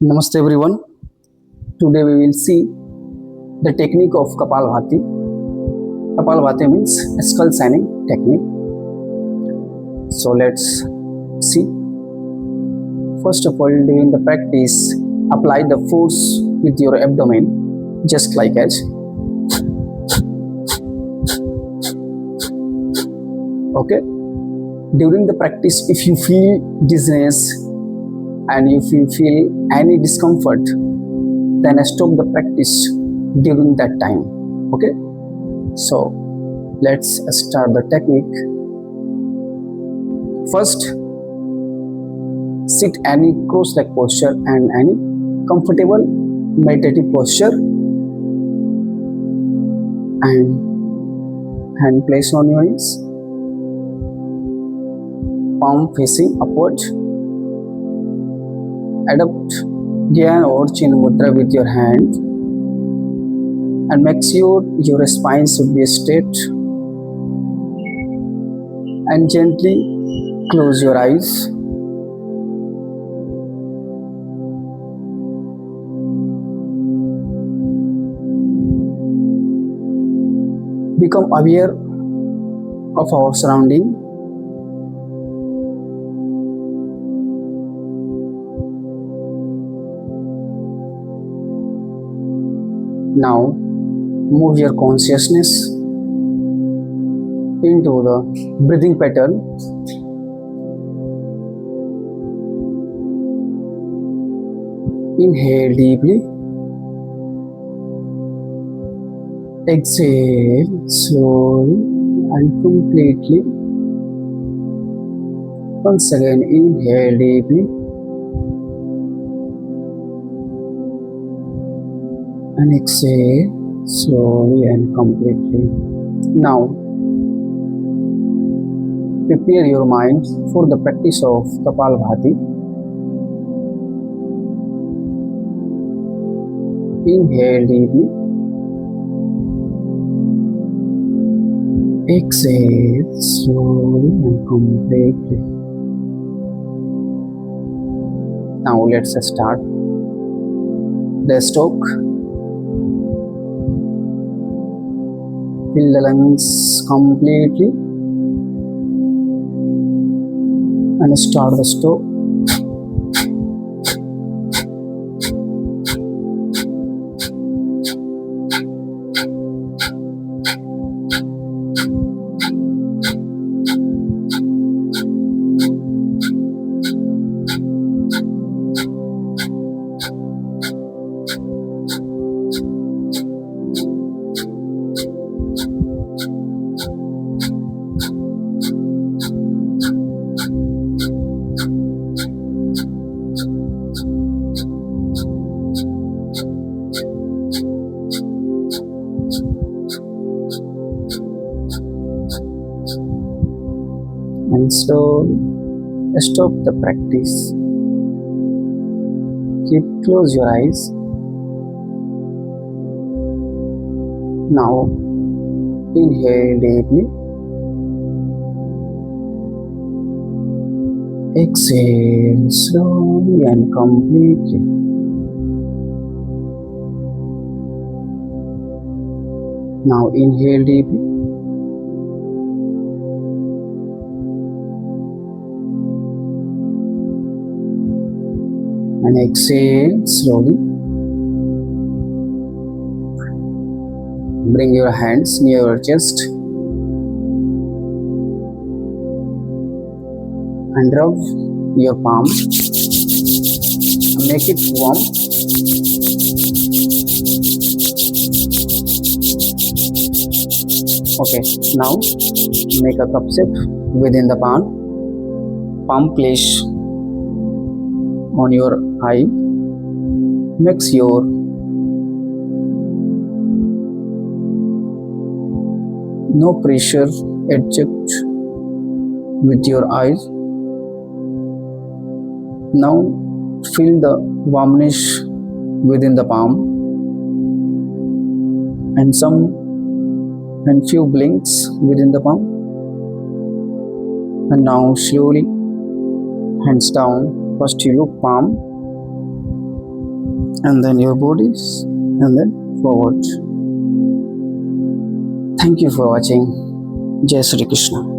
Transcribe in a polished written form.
Namaste everyone. Today we will see the technique of Kapalbhati. Kapalbhati means skull signing technique. So let's see. First of all, during the practice, apply the force with your abdomen, just like as. Okay. During the practice, if you feel dizziness and if you feel any discomfort, then stop the practice during that time. Okay, so let's start the technique. First, sit any cross-leg posture and any comfortable meditative posture, and hand placed on your knees, palm facing upward. Adopt Gyan or Chin Mudra with your hand and make sure your spine should be straight, and gently close your eyes. Become aware of our surrounding. Now move your consciousness into the breathing pattern. Inhale deeply. Exhale slowly and completely. Once again, inhale deeply. And exhale slowly and completely. Now, prepare your mind for the practice of Kapalbhati. Inhale deeply. Exhale slowly and completely. Now let's start the stroke. Fill the lungs completely and start the stroke. And so stop the practice. Close your eyes. Now inhale deeply. Exhale slowly and completely. Now inhale deeply. And exhale slowly. Bring your hands near your chest and rub your palm. Make it warm. Okay, now make a cup shape within the palm. Palm place on your eye. Make sure no pressure adjust with your eyes. Now feel the warmness within the palm and few blinks within the palm. And now slowly hands down. First you look palm and then your bodies, and then forward. Thank you for watching. Jai Shri Krishna.